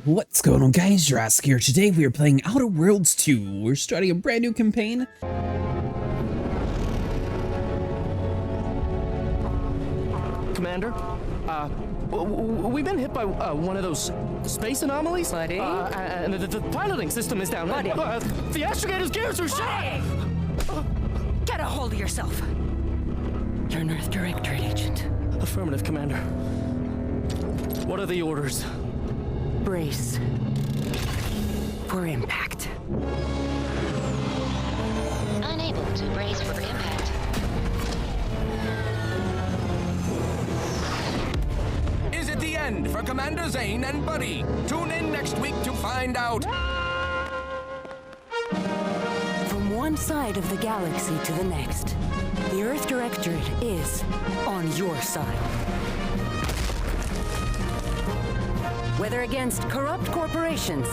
What's going on, guys? Jurassic here. Today we are playing Outer Worlds 2. We're starting a brand new campaign. Commander, we've been hit by one of those space anomalies. Buddy? And the piloting system is down. Buddy? The astrogator's gears are shot! Get a hold of yourself. You're an Earth Directorate agent. Affirmative, Commander. What are the orders? Brace for impact. Unable to brace for impact. Is it the end for Commander Zane and Buddy? Tune in next week to find out. From one side of the galaxy to the next, the Earth Directorate is on your side. Whether against corrupt corporations,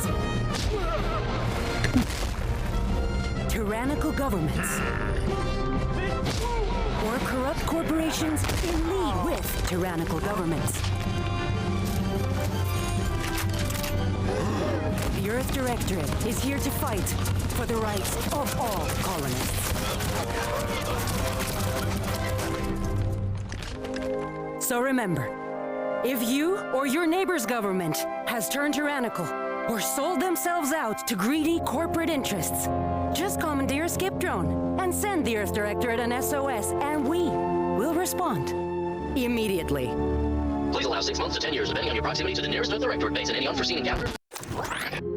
tyrannical governments, or corrupt corporations in league with tyrannical governments, the Earth Directorate is here to fight for the rights of all colonists. So remember, if you or your neighbor's government has turned tyrannical or sold themselves out to greedy corporate interests, just commandeer a skip drone and send the Earth Directorate an SOS, and we will respond immediately. Please allow 6 months to 10 years, depending on your proximity to the nearest Earth Directorate base and any unforeseen encounter.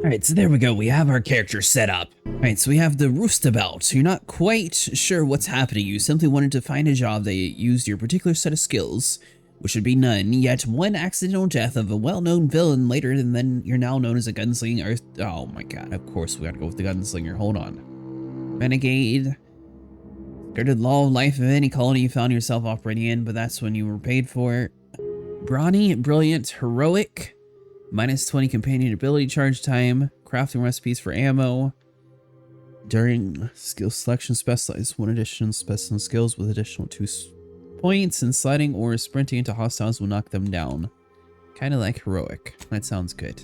Alright, so there we go. We have our character set up. Alright, so we have the Roostabout. So you're not quite sure what's happening. You simply wanted to find a job that used your particular set of skills, which would be none, yet one accidental death of a well-known villain later, and then you're now known as a gunslinger. Oh my god, of course we gotta go with the gunslinger. Hold on. Renegade. Guarded law of life of any colony you found yourself operating in, but that's when you were paid for it. Brawny, brilliant, heroic. Minus 20 companion ability charge time. Crafting recipes for ammo. During skill selection, specialize one additional special skills with additional 2 points, and sliding or sprinting into hostiles will knock them down. Kind of like heroic. That sounds good.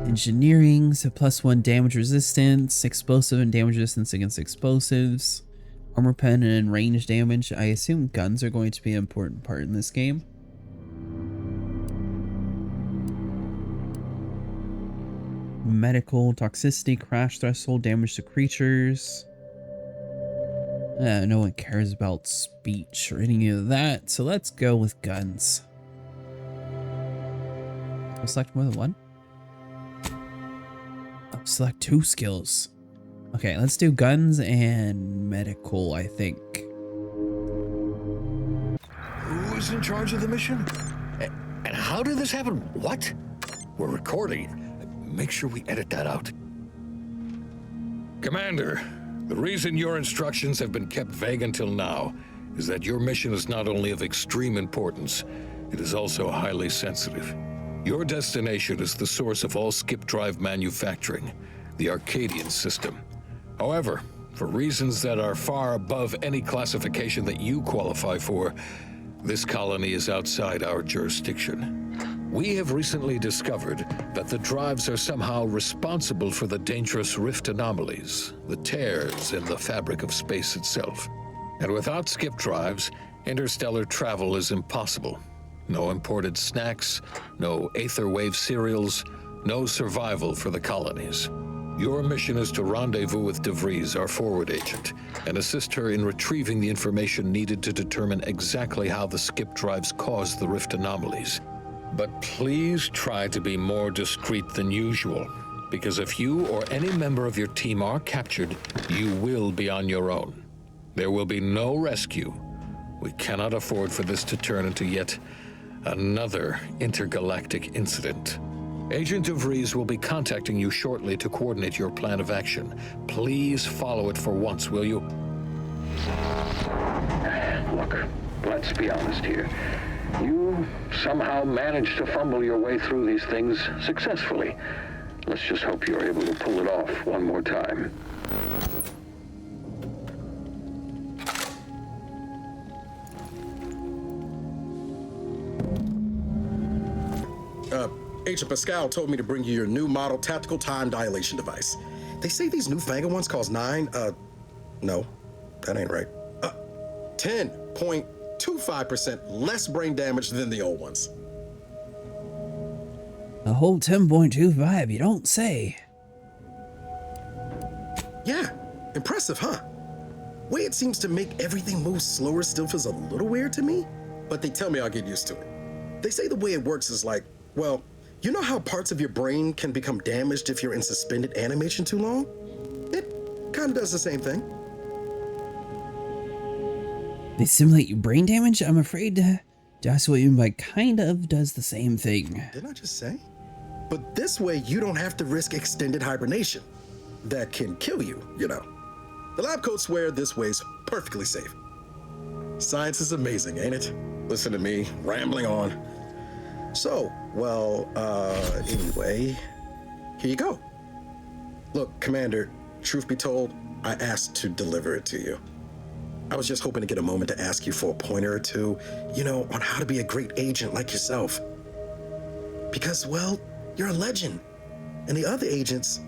Engineering, so +1 damage resistance, explosive and damage resistance against explosives, armor pen and range damage. I assume guns are going to be an important part in this game. Medical, toxicity, crash threshold, damage to creatures. No one cares about speech or any of that, so let's go with guns. I'll select more than one. Oh, select 2 skills. Okay, let's do guns and medical, I think. Who's in charge of the mission? And how did this happen? What? We're recording. Make sure we edit that out. Commander, the reason your instructions have been kept vague until now is that your mission is not only of extreme importance, it is also highly sensitive. Your destination is the source of all skip drive manufacturing, the Arcadian system. However, for reasons that are far above any classification that you qualify for, this colony is outside our jurisdiction. We have recently discovered that the drives are somehow responsible for the dangerous rift anomalies, the tears in the fabric of space itself. And without skip drives, interstellar travel is impossible. No imported snacks, no aether wave cereals, no survival for the colonies. Your mission is to rendezvous with DeVries, our forward agent, and assist her in retrieving the information needed to determine exactly how the skip drives caused the rift anomalies. But please try to be more discreet than usual, because if you or any member of your team are captured, you will be on your own. There will be no rescue. We cannot afford for this to turn into yet another intergalactic incident. Agent DeVries will be contacting you shortly to coordinate your plan of action. Please follow it for once, will you? Look, let's be honest here. You somehow managed to fumble your way through these things successfully. Let's just hope you're able to pull it off one more time. Agent Pascal told me to bring you your new model tactical time dilation device. They say these newfangled ones cause no, that ain't right. 10.25% less brain damage than the old ones. A whole 10.25, you don't say. Yeah, impressive, huh? Way it seems to make everything move slower still feels a little weird to me, but they tell me I'll get used to it. They say the way it works is like, well, you know how parts of your brain can become damaged if you're in suspended animation too long? It kind of does the same thing. They simulate brain damage? I'm afraid to ask what you mean by kind of does the same thing. Didn't I just say? But this way, you don't have to risk extended hibernation. That can kill you, you know. The lab coats swear this way's perfectly safe. Science is amazing, ain't it? Listen to me, rambling on. So, well, anyway, here you go. Look, Commander, truth be told, I asked to deliver it to you. I was just hoping to get a moment to ask you for a pointer or two, you know, on how to be a great agent like yourself. Because, well, you're a legend. And the other agents,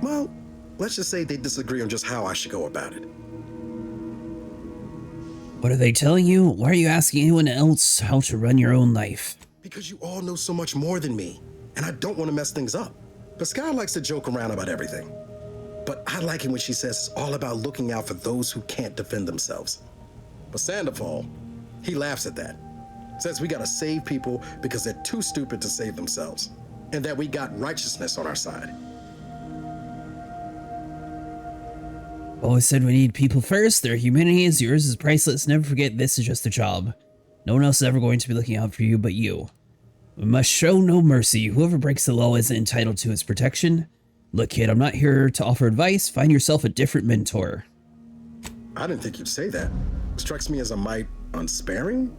well, let's just say they disagree on just how I should go about it. What are they telling you? Why are you asking anyone else how to run your own life? Because you all know so much more than me, and I don't want to mess things up. Pascal likes to joke around about everything. But I like it when she says it's all about looking out for those who can't defend themselves. But Sandoval, he laughs at that. Says we gotta save people because they're too stupid to save themselves. And that we got righteousness on our side. Always said we need people first. Their humanity is yours is priceless. Never forget this is just a job. No one else is ever going to be looking out for you but you. We must show no mercy. Whoever breaks the law isn't entitled to its protection. Look, kid, I'm not here to offer advice. Find yourself a different mentor. I didn't think you'd say that. Strikes me as a mite unsparing,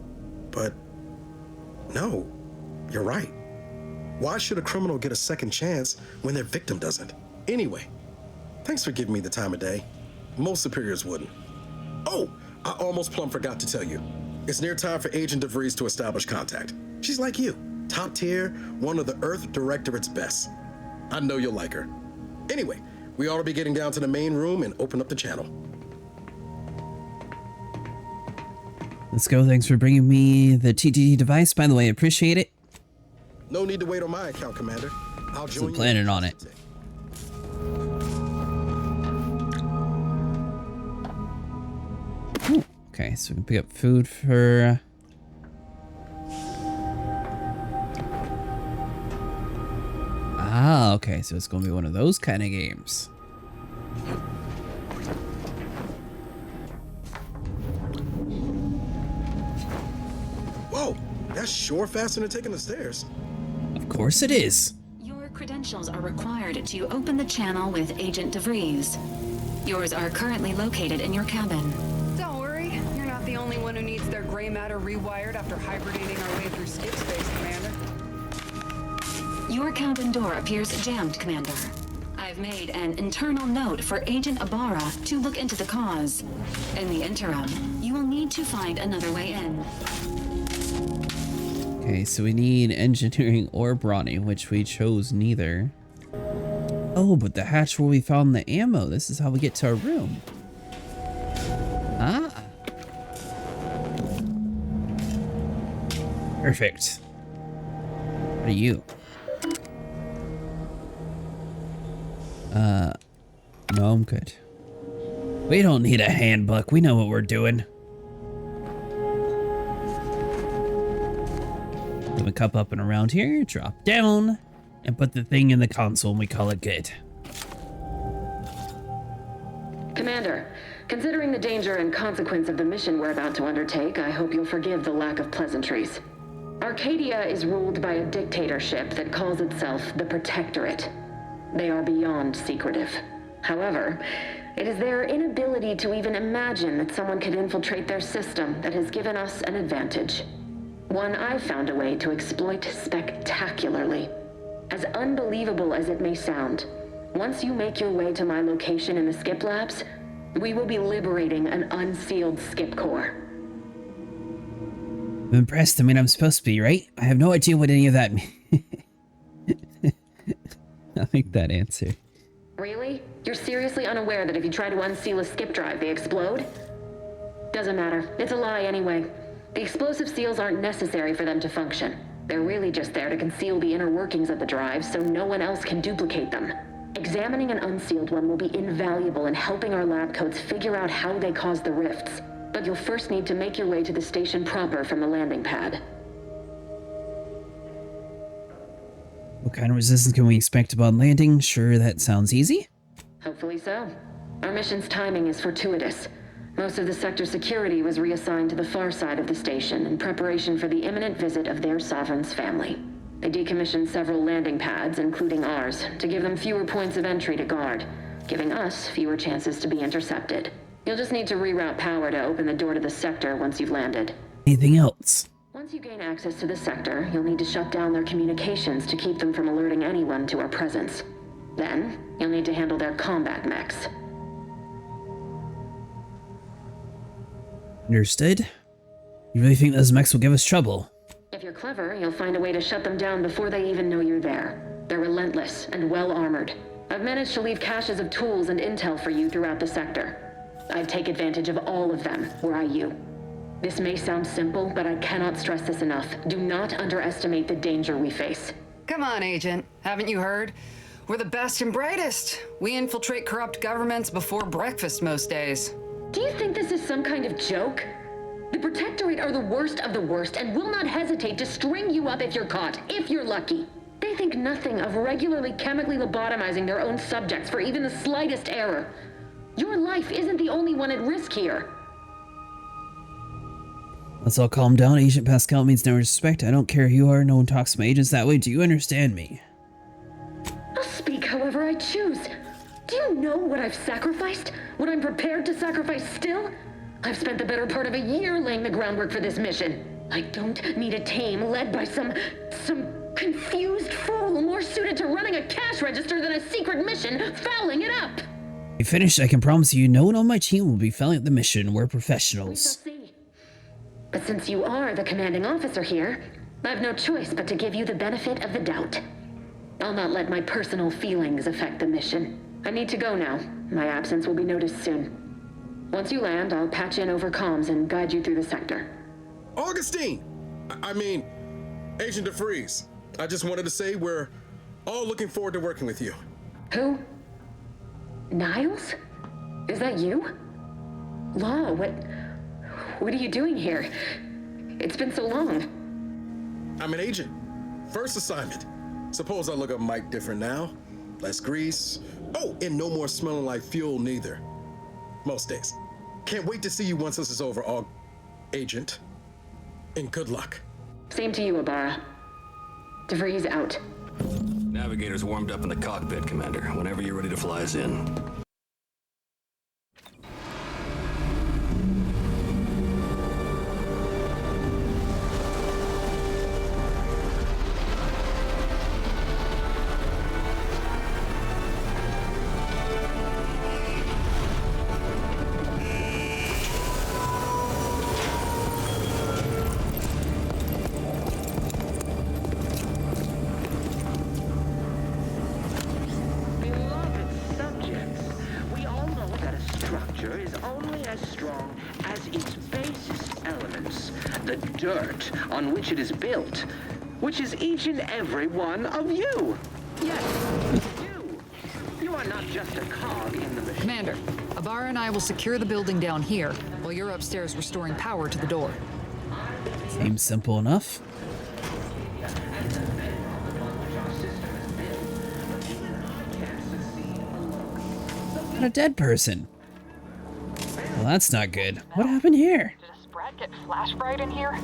but no, you're right. Why should a criminal get a second chance when their victim doesn't? Anyway, thanks for giving me the time of day. Most superiors wouldn't. Oh, I almost plumb forgot to tell you. It's near time for Agent DeVries to establish contact. She's like you, top tier, one of the Earth Directorate's best. I know you'll like her. Anyway, we ought to be getting down to the main room and open up the channel. Let's go. Thanks for bringing me the TTD device. By the way, I appreciate it. No need to wait on my account, Commander. I'll join you. I'm planning on it. Ooh, okay, so we can pick up food for... Ah, okay, so it's going to be one of those kind of games. Whoa, that's sure faster than taking the stairs. Of course it is. Your credentials are required to open the channel with Agent DeVries. Yours are currently located in your cabin. Don't worry, you're not the only one who needs their gray matter rewired after hibernating our way through skip space, Commander. Your cabin door appears jammed, Commander. I've made an internal note for Agent Ibarra to look into the cause. In the interim, you will need to find another way in. Okay, so we need engineering or brawny, which we chose neither. Oh, but the hatch where we found the ammo. This is how we get to our room. Ah. Perfect. What are you? No, I'm good. We don't need a handbook. We know what we're doing. Put the cup up and around here, drop down, and put the thing in the console and we call it good. Commander, considering the danger and consequence of the mission we're about to undertake, I hope you'll forgive the lack of pleasantries. Arcadia is ruled by a dictatorship that calls itself the Protectorate. They are beyond secretive. However, it is their inability to even imagine that someone could infiltrate their system that has given us an advantage. One I've found a way to exploit spectacularly. As unbelievable as it may sound, once you make your way to my location in the skip labs, we will be liberating an unsealed skip core. I'm impressed. I mean, I'm supposed to be, right? I have no idea what any of that means. I like that answer. Really? You're seriously unaware that if you try to unseal a skip drive, they explode? Doesn't matter. It's a lie anyway. The explosive seals aren't necessary for them to function. They're really just there to conceal the inner workings of the drive so no one else can duplicate them. Examining an unsealed one will be invaluable in helping our lab coats figure out how they caused the rifts. But you'll first need to make your way to the station proper from the landing pad. What kind of resistance can we expect upon landing? Sure, that sounds easy. Hopefully so. Our mission's timing is fortuitous. Most of the sector security was reassigned to the far side of the station in preparation for the imminent visit of their sovereign's family. They decommissioned several landing pads, including ours, to give them fewer points of entry to guard, giving us fewer chances to be intercepted. You'll just need to reroute power to open the door to the sector once you've landed. Anything else? Once you gain access to the sector, you'll need to shut down their communications to keep them from alerting anyone to our presence. Then, you'll need to handle their combat mechs. Understood. You really think those mechs will give us trouble? If you're clever, you'll find a way to shut them down before they even know you're there. They're relentless and well-armored. I've managed to leave caches of tools and intel for you throughout the sector. I'd take advantage of all of them, were I you. This may sound simple, but I cannot stress this enough. Do not underestimate the danger we face. Come on, Agent. Haven't you heard? We're the best and brightest. We infiltrate corrupt governments before breakfast most days. Do you think this is some kind of joke? The Protectorate are the worst of the worst and will not hesitate to string you up if you're caught, if you're lucky. They think nothing of regularly chemically lobotomizing their own subjects for even the slightest error. Your life isn't the only one at risk here. Let's all calm down. Agent Pascal means no respect. I don't care who you are. No one talks to my agents that way. Do you understand me? I'll speak however I choose. Do you know what I've sacrificed? What I'm prepared to sacrifice still? I've spent the better part of a year laying the groundwork for this mission. I don't need a team led by some confused fool more suited to running a cash register than a secret mission fouling it up. You finished, I can promise you no one on my team will be failing at the mission. We're professionals. We shall see. But since you are the commanding officer here, I have no choice but to give you the benefit of the doubt. I'll not let my personal feelings affect the mission. I need to go now. My absence will be noticed soon. Once you land, I'll patch in over comms and guide you through the sector. Augustine! I mean, Agent DeFreeze. I just wanted to say we're all looking forward to working with you. Who? Niles? Is that you? Law, what are you doing here? It's been so long. I'm an agent. First assignment. Suppose I look up Mike different now. Less grease. Oh, and no more smelling like fuel neither. Most days. Can't wait to see you once this is over, Agent. And good luck. Same to you, Ibarra. DeVries out. Navigator's warmed up in the cockpit, Commander. Whenever you're ready to fly us in. On which it is built, which is each and every one of you. Yes, you are not just a cog in the machine. Commander, Ibarra and I will secure the building down here, while you're upstairs restoring power to the door. Seems simple enough. Not a dead person. Well, that's not good. What happened here? Did a Sprat get flash fried in here?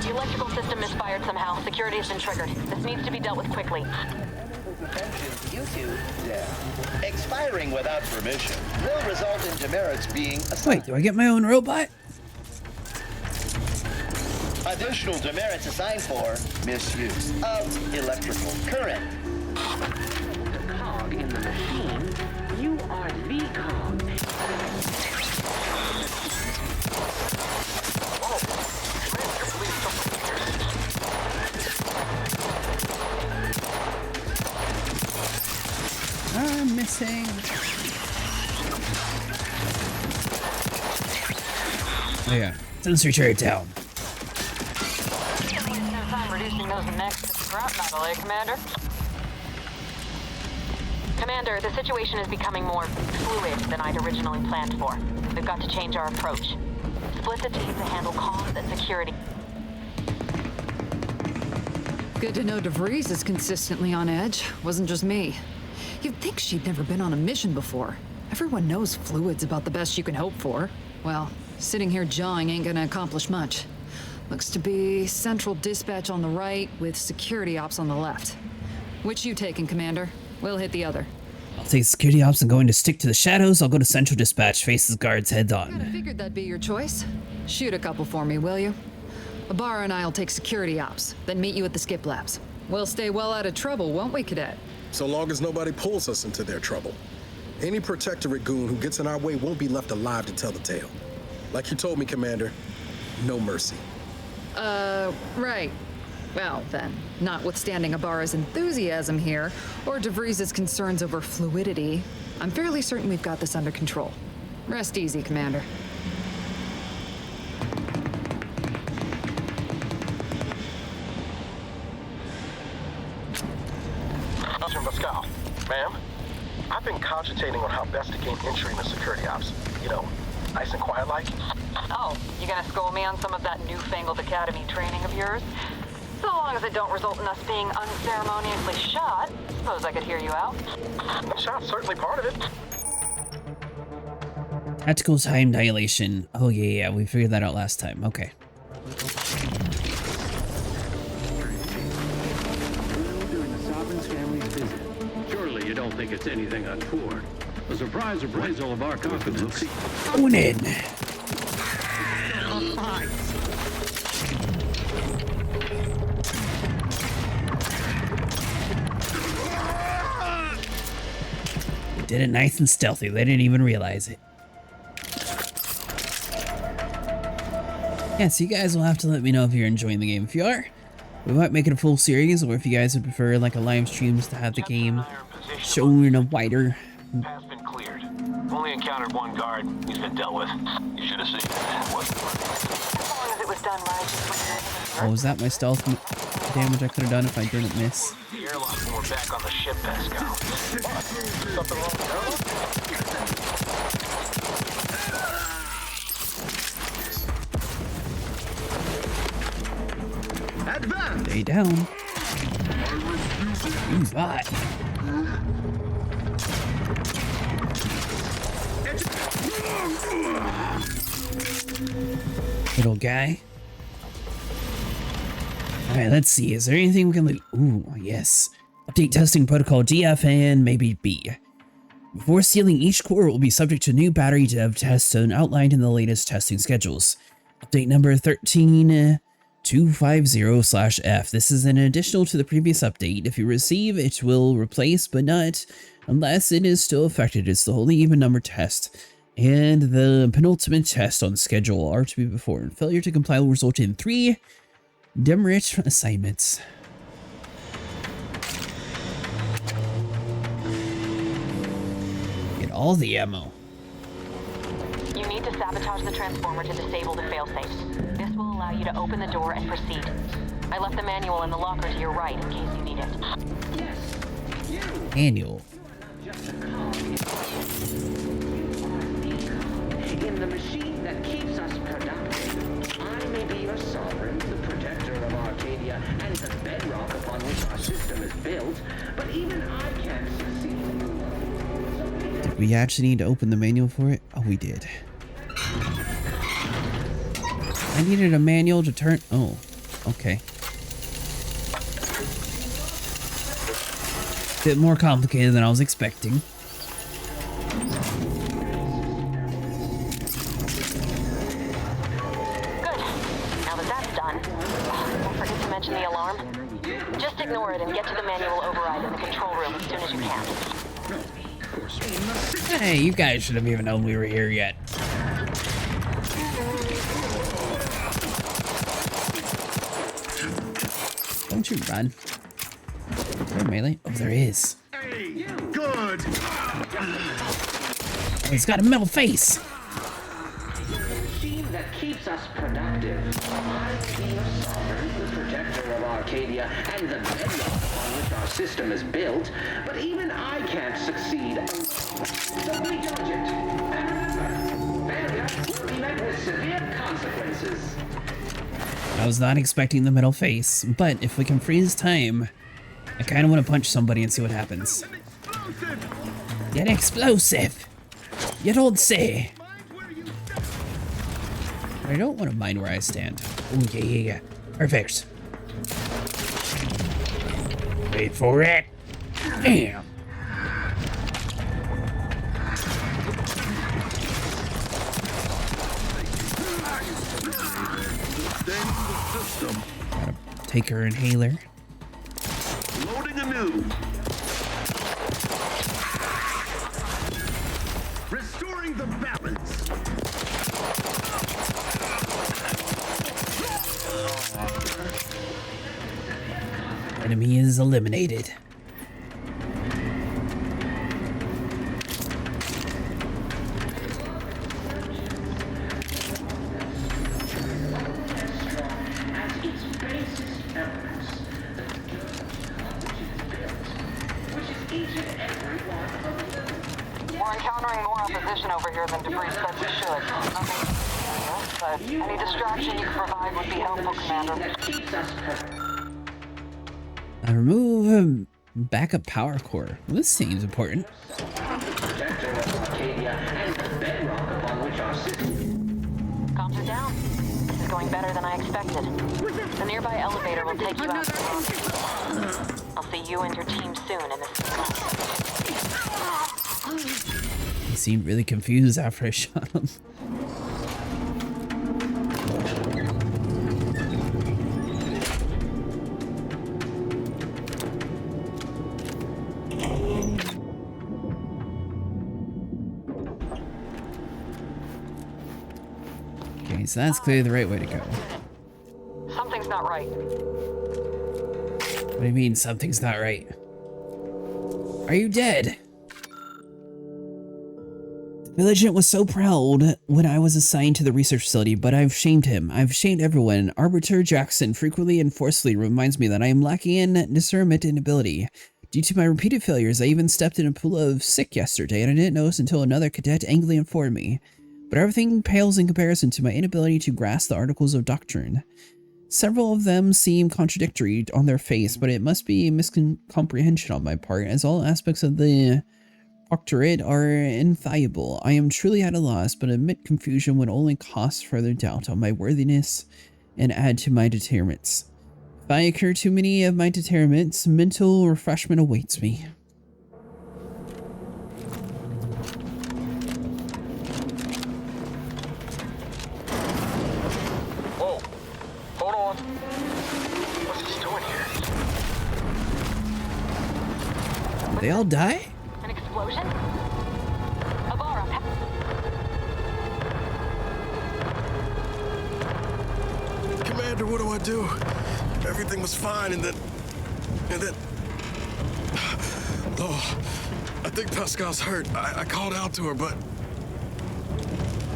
The electrical system misfired somehow. Security has been triggered. This needs to be dealt with quickly. suspension due to death. Expiring without permission will result in demerits being assigned. Wait, do I get my own robot? Additional demerits assigned for misuse of electrical current. The cog in the machine. You are the cog. I'm missing. Oh yeah, sensor turret down. No time reducing those necks to scrap metal, eh, Commander? Commander, the situation is becoming more fluid than I'd originally planned for. We've got to change our approach. Split the team to handle comms and security. Good to know DeVries is consistently on edge. Wasn't just me. You'd think she'd never been on a mission before. Everyone knows fluid's about the best you can hope for. Well, sitting here jawing ain't gonna accomplish much. Looks to be central dispatch on the right with security ops on the left. Which you taking, Commander? We'll hit the other. I'll take security ops and going to stick to the shadows. I'll go to central dispatch, faces guards head on. Kinda figured that'd be your choice. Shoot a couple for me, will you? Ibarra and I'll take security ops, then meet you at the skip labs. We'll stay well out of trouble, won't we, Cadet? So long as nobody pulls us into their trouble. Any protectorate goon who gets in our way won't be left alive to tell the tale. Like you told me, Commander, no mercy. Right. Well, then, notwithstanding Ibarra's enthusiasm here, or DeVries' concerns over fluidity, I'm fairly certain we've got this under control. Rest easy, Commander. Pascal, ma'am, I've been cogitating on how best to gain entry into security ops. You know, nice and quiet like. Oh, you gonna school me on some of that newfangled academy training of yours? So long as it don't result in us being unceremoniously shot, suppose I could hear you out. Shot's certainly part of it. Tactical time dilation. Oh yeah, we figured that out last time. Okay. Surely you don't think it's anything untoward. A surprise appraisal of our confidence. Going in. We did it nice and stealthy. They didn't even realize it. Yeah, so you guys will have to let me know if you're enjoying the game. If you are, we might make it a full series, or if you guys would prefer like a live streams to have the game shown in a wider. Path's been cleared. Only encountered one guard. He's been dealt with. You should have seen that. As long as it was done right. Oh, was that my stealth damage I could have done if I didn't miss? The airlock when we're back on the ship, Pascal. Something wrong with Advance! Stay down. Bye. Little guy. Alright, let's see. Is there anything we can loot? Ooh, yes. Update testing protocol DF and maybe B. Before sealing, each core will be subject to new battery dev tests outlined in the latest testing schedules. Update number 13250/F. This is an additional to the previous update. If you receive, it will replace, but not unless it is still affected. It's the wholly even number test and the penultimate test on schedule are to be performed. Failure to comply will result in 3 demerit assignments. Get all the ammo. You need to sabotage the transformer to disable the failsafe. This will allow you to open the door and proceed. I left the manual in the locker to your right in case you need it. Manual. In the machine that keeps us productive, I may be your sovereign, the protector of Arcadia, and the bedrock upon which our system is built, but even I can't succeed. Did we actually need to open the manual for it? Oh, we did. I needed a manual to turn... Oh, okay. Bit more complicated than I was expecting. Good. Now that that's done, don't forget to mention the alarm. Just ignore it and get to the manual override in the control room as soon as you can. Hey, you guys should have even known we were here yet. Don't you run. Is there a melee? Oh, there is. Good. Oh, he's got a metal face. The machine that keeps us productive. I be your sovereign, the protector of Arcadia, and the bedrock on which our system is built. But even I can't succeed alone. So we judge it. And remember, failure will be met with severe consequences. I was not expecting the metal face, but if we can freeze time, I kind of want to punch somebody and see what happens. Get explosive! You don't say! I don't want to mind where I stand. Oh, yeah. Perfect. Wait for it. Damn. Gotta take her inhaler. Loading anew. Restoring the balance. Enemy is eliminated. We're encountering more opposition over here than debris said we should. Nothing serious, but any distraction you can provide would be helpful, Commander. Remove backup power core. Well, this seems important. Comms are down. This is going better than I expected. The nearby elevator will take you out to the rendezvous. I'll see you and your team soon in this. He seemed really confused after I shot him. Okay, so that's clearly the right way to go. Something's not right. What do you mean something's not right? Are you dead? The Vigilant was so proud when I was assigned to the research facility, but I've shamed him. I've shamed everyone. Arbiter Jackson frequently and forcefully reminds me that I am lacking in discernment and ability. Due to my repeated failures, I even stepped in a pool of sick yesterday, and I didn't notice until another cadet angrily informed me. But everything pales in comparison to my inability to grasp the articles of doctrine. Several of them seem contradictory on their face, but it must be a miscomprehension on my part, as all aspects of the Proctorate are infallible. I am truly at a loss, but admit confusion would only cause further doubt on my worthiness and add to my deterrents. If I incur too many of my deterrents, mental refreshment awaits me. Whoa, hold on. What's this doing here? They all die? An explosion? Abara, Commander, what do I do? Everything was fine, and then... Oh, I think Pascal's hurt. I called out to her, but...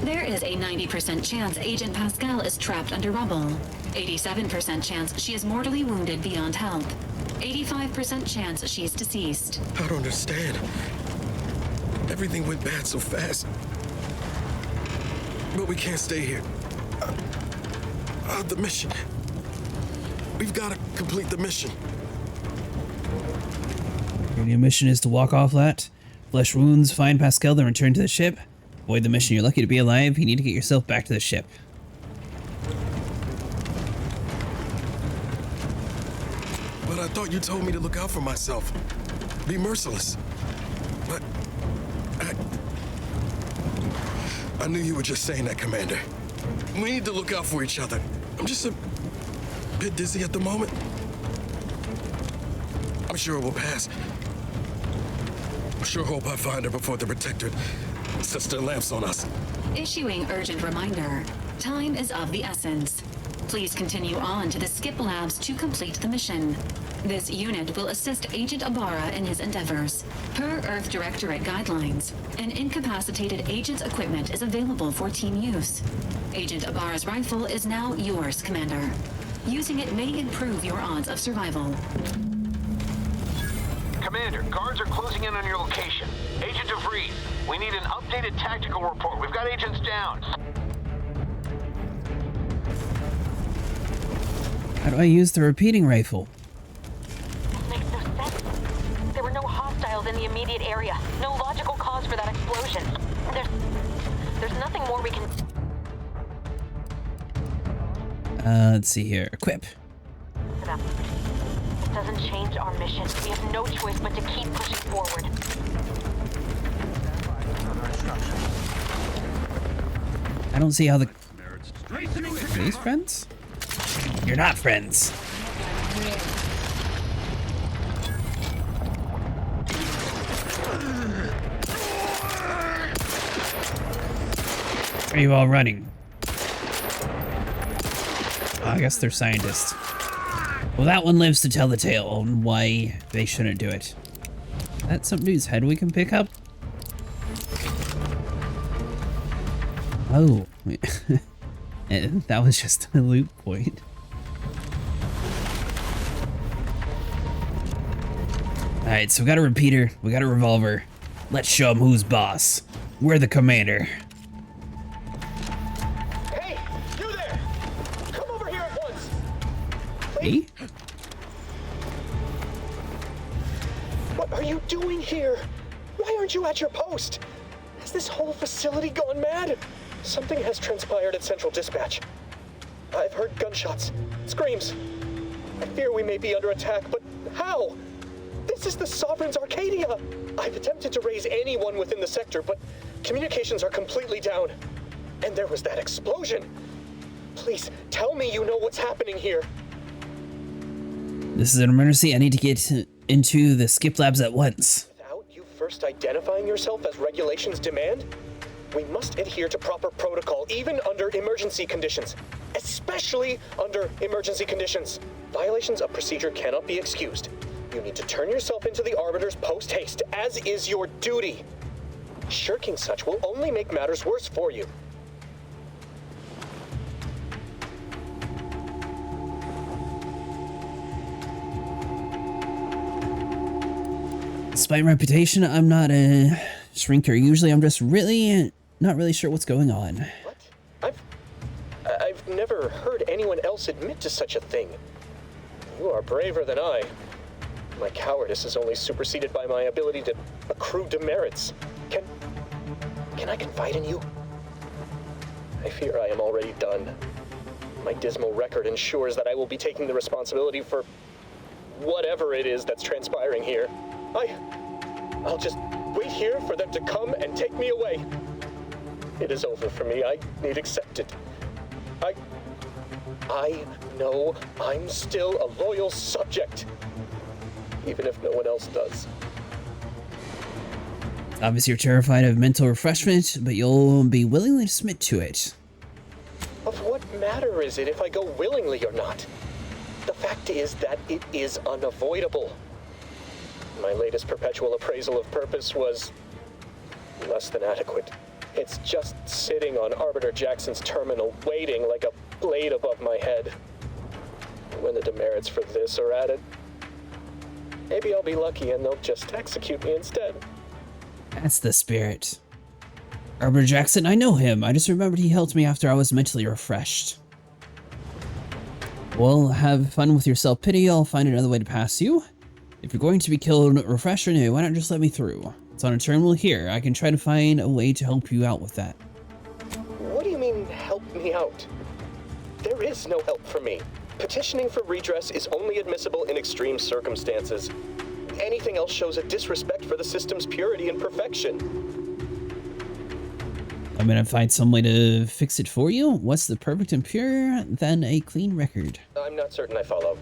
There is a 90% chance Agent Pascal is trapped under rubble. 87% chance she is mortally wounded beyond help. 85% chance she's deceased. I don't understand. Everything went bad so fast. But we can't stay here. The mission. We've got to complete the mission. Your mission is to walk off that, flesh wounds, find Pascal, then return to the ship. Avoid the mission. You're lucky to be alive. You need to get yourself back to the ship. But I thought you told me to look out for myself. be merciless. But I knew you were just saying that, Commander. We need to look out for each other. I'm just a bit dizzy at the moment. I'm sure it will pass. I sure hope I find her before the Protectorate sets their lamps on us. Issuing urgent reminder. Time is of the essence. Please continue on to the Skip Labs to complete the mission. This unit will assist Agent Ibarra in his endeavors. Per Earth Directorate guidelines, an incapacitated agent's equipment is available for team use. Agent Ibarra's rifle is now yours, Commander. Using it may improve your odds of survival. Commander, guards are closing in on your location. Agent DeVries, we need an updated tactical report. We've got agents down. How do I use the repeating rifle? Makes no sense. There were no hostiles in the immediate area. No logical cause for that explosion. There's nothing more we can... Let's see here. Equip. It doesn't change our mission. We have no choice but to keep pushing forward. I don't see how the... Are these friends? You're not friends. Where are you all running? Oh, I guess they're scientists. Well, that one lives to tell the tale on why they shouldn't do it. Is that some dude's head we can pick up? Oh. And that was just a loot point. Alright, so we got a repeater, we got a revolver. Let's show them who's boss. We're the commander. Hey, you there! Come over here at once! Hey? What are you doing here? Why aren't you at your post? Has this whole facility gone mad? Something has transpired at Central Dispatch. I've heard gunshots, screams. I fear we may be under attack, but how? This is the Sovereign's Arcadia! I've attempted to raise anyone within the sector, but communications are completely down. And there was that explosion. Please, tell me you know what's happening here. This is an emergency. I need to get into the Skip Labs at once. Without you first identifying yourself as regulations demand? We must adhere to proper protocol, even under emergency conditions. Especially under emergency conditions. Violations of procedure cannot be excused. You need to turn yourself into the Arbiters post-haste, as is your duty. Shirking such will only make matters worse for you. Despite my reputation, I'm not a shrinker. Usually I'm just not really sure what's going on. What? I've never heard anyone else admit to such a thing. You are braver than I. My cowardice is only superseded by my ability to accrue demerits. Can I confide in you? I fear I am already done. My dismal record ensures that I will be taking the responsibility for whatever it is that's transpiring here. I'll just wait here for them to come and take me away. It is over for me. I need accept it. I know I'm still a loyal subject, even if no one else does. Obviously you're terrified of mental refreshment, but you'll be willingly to submit to it. Of what matter is it if I go willingly or not? The fact is that it is unavoidable. My latest perpetual appraisal of purpose was less than adequate. It's just sitting on Arbiter Jackson's terminal, waiting like a blade above my head. When the demerits for this are added, maybe I'll be lucky and they'll just execute me instead. That's the spirit. Arbiter Jackson, I know him. I just remembered he helped me after I was mentally refreshed. Well, have fun with your self-pity. I'll find another way to pass you. If you're going to be killed, refresh or new, why not just let me through? It's on a terminal here. I can try to find a way to help you out with that. What do you mean, help me out? There is no help for me. Petitioning for redress is only admissible in extreme circumstances. Anything else shows a disrespect for the system's purity and perfection. I'm gonna find some way to fix it for you. What's the perfect and pure than a clean record? I'm not certain I follow.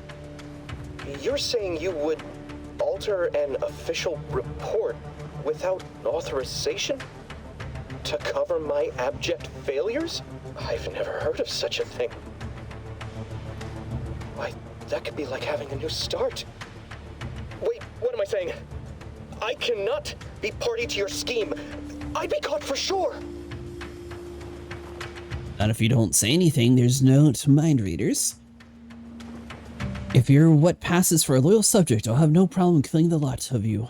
You're saying you would alter an official report without authorization? To cover my abject failures? I've never heard of such a thing. Why, that could be like having a new start. Wait, what am I saying? I cannot be party to your scheme. I'd be caught for sure. Not if you don't say anything. There's no mind readers. If you're what passes for a loyal subject, I'll have no problem killing the lot of you.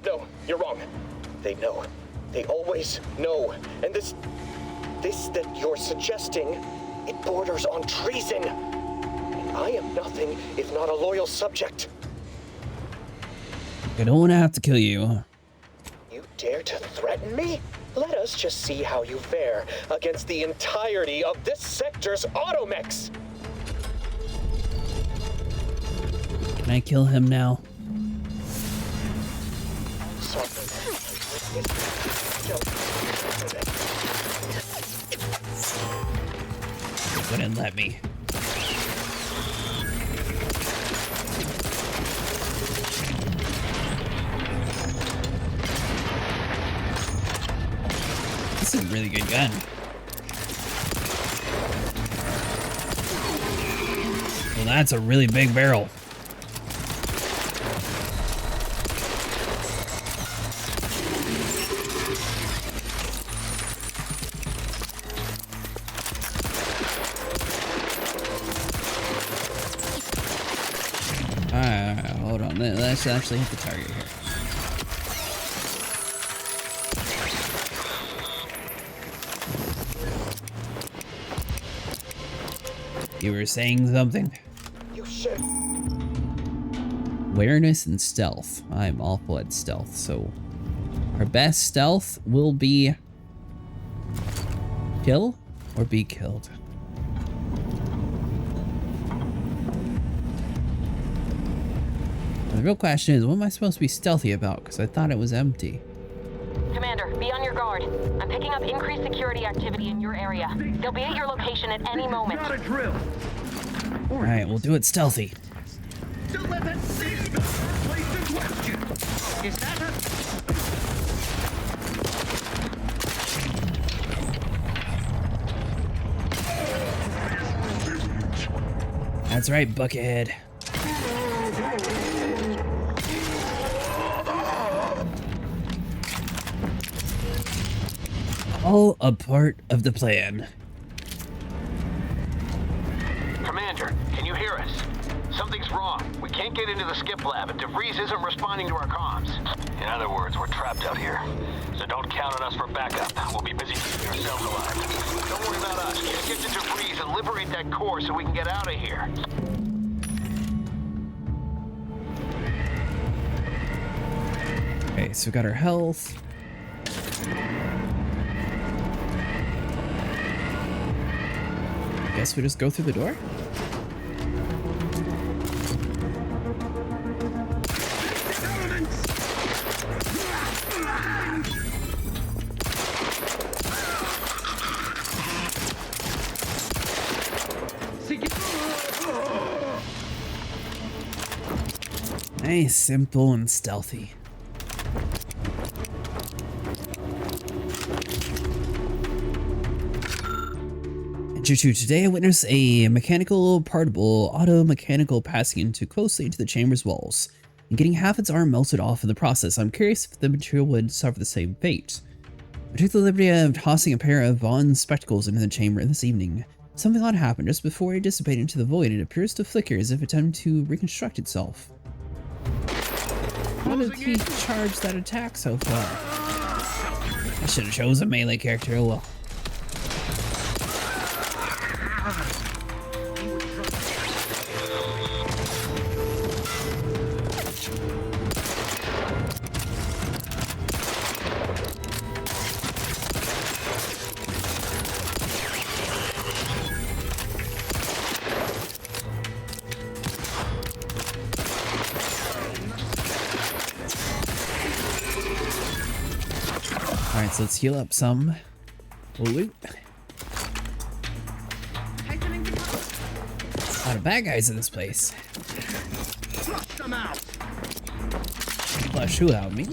No, you're wrong. They know. They always know. And this that you're suggesting, it borders on treason. And I am nothing if not a loyal subject. I don't want to have to kill you. You dare to threaten me? Let us just see how you fare against the entirety of this sector's automechs. Can I kill him now? Wouldn't let me. This is a really good gun. Well, that's a really big barrel. Hold on. Let's actually hit the target here. You were saying something? You should. Awareness and stealth. I'm awful at stealth, so our best stealth will be kill or be killed. The real question is, what am I supposed to be stealthy about? Because I thought it was empty. Commander, be on your guard. I'm picking up increased security activity in your area. They'll be at your location at any moment. Got a drill. Alright, we'll do it stealthy. Delivered this place in question. Is that That's right, Buckethead. All a part of the plan. Commander, can you hear us? Something's wrong. We can't get into the skip lab, and DeVries isn't responding to our comms. In other words, we're trapped out here. So don't count on us for backup. We'll be busy keeping ourselves alive. Don't worry about us. Just get to DeVries and liberate that core so we can get out of here. Okay, so we got our health. Guess we just go through the door? Nice, simple, and stealthy. Today I witnessed a mechanical particle auto-mechanical passing into closely into the chamber's walls and getting half its arm melted off in the process. I'm curious if the material would suffer the same fate. I took the liberty of tossing a pair of Vaughn's spectacles into the chamber this evening. Something odd happened just before it dissipated into the void. It appears to flicker as if attempting to reconstruct itself. How did he charge that attack so far? I should have chosen a melee character, oh well. So let's heal up some. Loot. A lot of bad guys in this place. Flush who out? Me?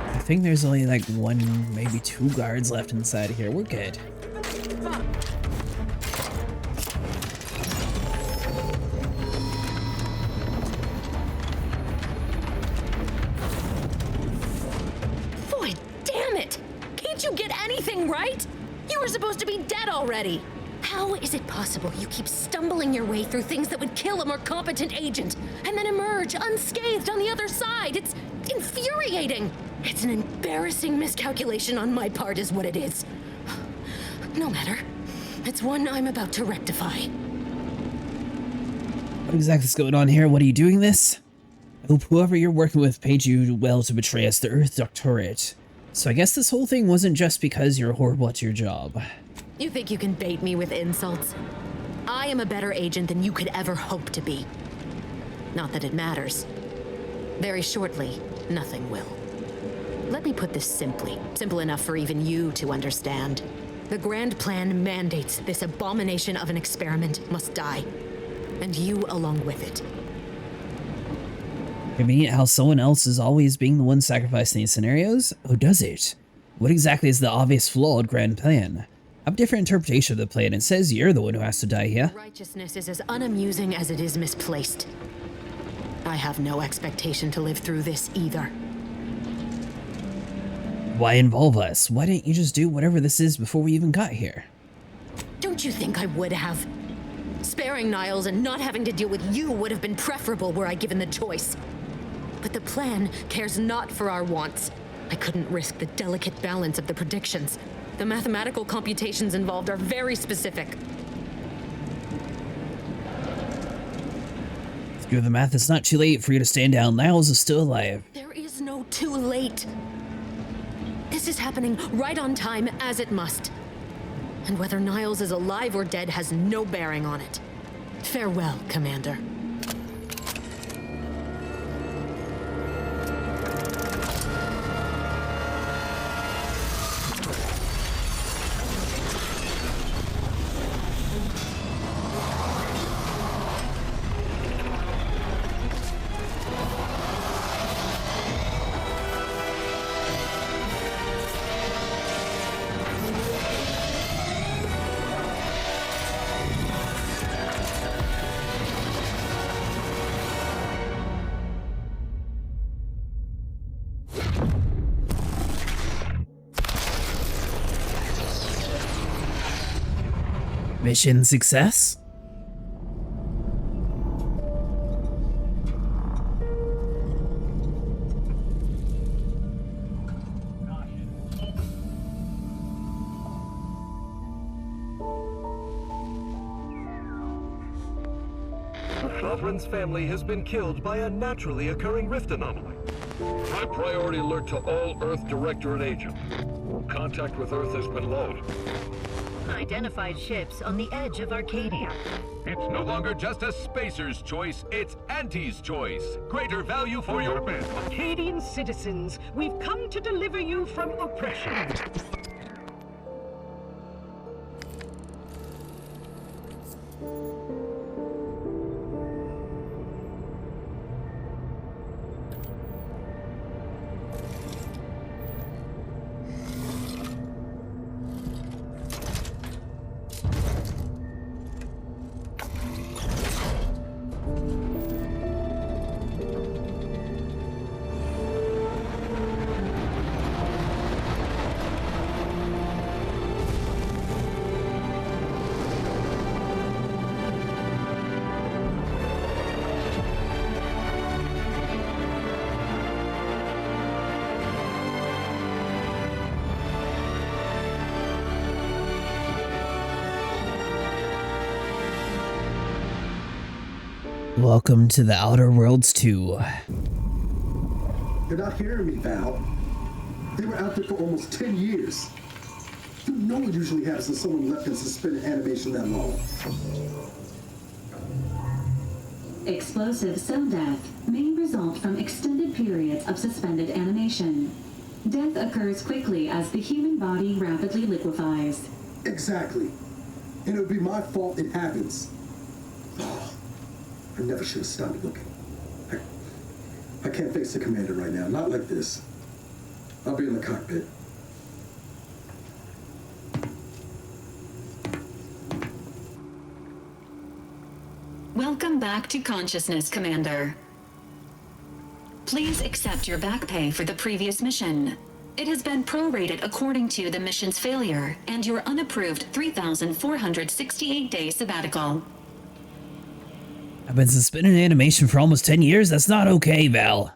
I think there's only like one, maybe two guards left inside here. We're good. Boy, damn it! Can't you get anything right? You were supposed to be dead already. How is it possible you keep stumbling your way through things that would kill a more competent agent and then emerge unscathed on the other side? It's infuriating. It's an embarrassing miscalculation on my part is what it is. No matter. It's one I'm about to rectify. What exactly is going on here? What are you doing this? I hope whoever you're working with paid you well to betray us, the Earth Doctorate. So I guess this whole thing wasn't just because you're horrible at your job. You think you can bait me with insults? I am a better agent than you could ever hope to be. Not that it matters. Very shortly, nothing will. Let me put this simply, simple enough for even you to understand. The grand plan mandates this abomination of an experiment must die, and you along with it. You mean how someone else is always being the one sacrificed in these scenarios? Oh, does it? What exactly is the obvious flawed grand plan? I have a different interpretation of the plan. It says you're the one who has to die here. Righteousness is as unamusing as it is misplaced. I have no expectation to live through this either. Why involve us? Why didn't you just do whatever this is before we even got here? Don't you think I would have? Sparing Niles and not having to deal with you would have been preferable were I given the choice. But the plan cares not for our wants. I couldn't risk the delicate balance of the predictions. The mathematical computations involved are very specific. If you do the math, it's not too late for you to stand down. Niles is still alive. There is no too late. This is happening right on time, as it must. And whether Niles is alive or dead has no bearing on it. Farewell, Commander. Mission success? The Sovereign's family has been killed by a naturally occurring rift anomaly. High priority alert to all Earth Directorate agents. Contact with Earth has been lost. Identified ships on the edge of Arcadia. It's no longer just a spacer's choice, it's Auntie's choice. Greater value for your men. Arcadian citizens, we've come to deliver you from oppression. Welcome to the Outer Worlds 2. You're not hearing me, Val. They were out there for almost 10 years. No one usually has someone left in suspended animation that long. Explosive cell death may result from extended periods of suspended animation. Death occurs quickly as the human body rapidly liquefies. Exactly. And it would be my fault it happens. Oh, I never should have stopped looking. I can't face the commander right now. Not like this. I'll be in the cockpit. Welcome back to consciousness, Commander. Please accept your back pay for the previous mission. It has been prorated according to the mission's failure and your unapproved 3,468-day sabbatical. I've been suspended in animation for almost 10 years? That's not okay, Val.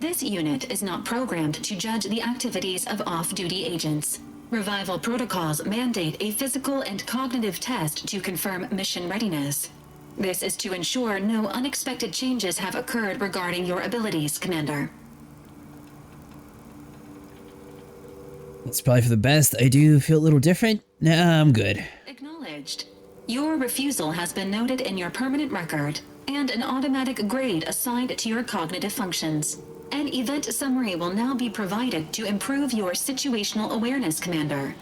This unit is not programmed to judge the activities of off-duty agents. Revival protocols mandate a physical and cognitive test to confirm mission readiness. This is to ensure no unexpected changes have occurred regarding your abilities, Commander. That's probably for the best. I do feel a little different. Nah, I'm good. Acknowledged. Your refusal has been noted in your permanent record, and an automatic grade assigned to your cognitive functions. An event summary will now be provided to improve your situational awareness, Commander.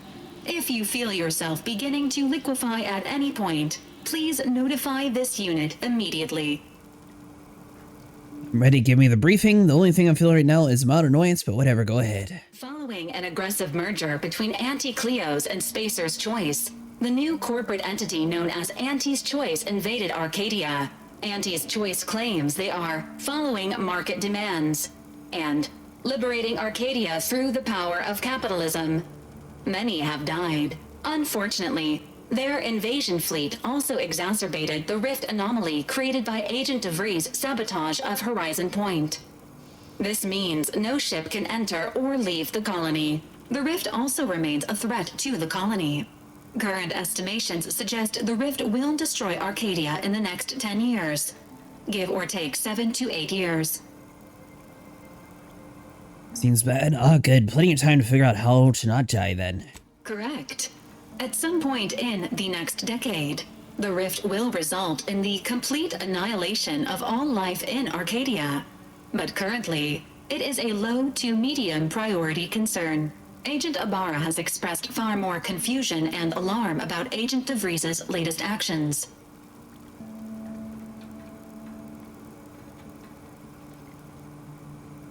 If you feel yourself beginning to liquefy at any point, please notify this unit immediately. I'm ready, give me the briefing. The only thing I'm feeling right now is mild annoyance, but whatever, go ahead. Following an aggressive merger between Anti-Cleo's and Spacer's Choice, the new corporate entity known as Anti's Choice invaded Arcadia. Anti's Choice claims they are following market demands and liberating Arcadia through the power of capitalism. Many have died. Unfortunately, their invasion fleet also exacerbated the rift anomaly created by Agent DeVries' sabotage of Horizon Point. This means no ship can enter or leave the colony. The rift also remains a threat to the colony. Current estimations suggest the rift will destroy Arcadia in the next 10 years. Give or take 7 to 8 years. Seems bad. Ah, good. Plenty of time to figure out how to not die then. Correct. At some point in the next decade, the rift will result in the complete annihilation of all life in Arcadia. But currently, it is a low to medium priority concern. Agent Ibarra has expressed far more confusion and alarm about Agent DeVries' latest actions.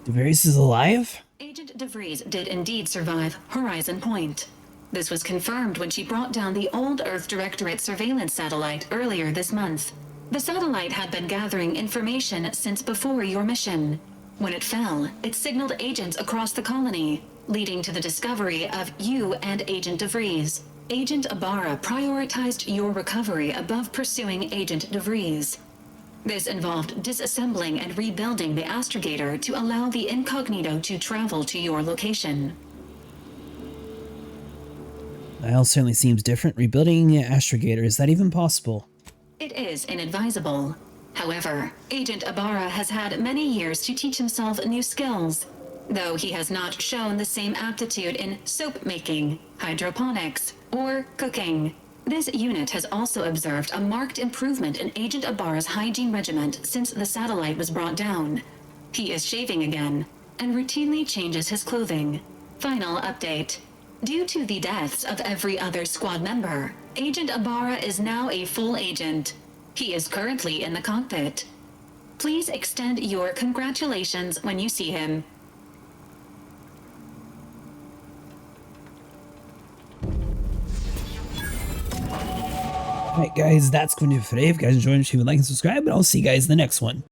DeVries is alive? Agent DeVries did indeed survive Horizon Point. This was confirmed when she brought down the old Earth Directorate surveillance satellite earlier this month. The satellite had been gathering information since before your mission. When it fell, it signaled agents across the colony, leading to the discovery of you and Agent DeVries. Agent Ibarra prioritized your recovery above pursuing Agent DeVries. This involved disassembling and rebuilding the astrogator to allow the incognito to travel to your location. Niall certainly seems different. Rebuilding astrogator, is that even possible? It is inadvisable. However, Agent Ibarra has had many years to teach himself new skills, though he has not shown the same aptitude in soap making, hydroponics, or cooking. This unit has also observed a marked improvement in Agent Ibarra's hygiene regimen since the satellite was brought down. He is shaving again, and routinely changes his clothing. Final update. Due to the deaths of every other squad member, Agent Ibarra is now a full agent. He is currently in the cockpit. Please extend your congratulations when you see him. Alright guys, that's going to do it for today. If you guys enjoyed, leave a like and subscribe, and I'll see you guys in the next one.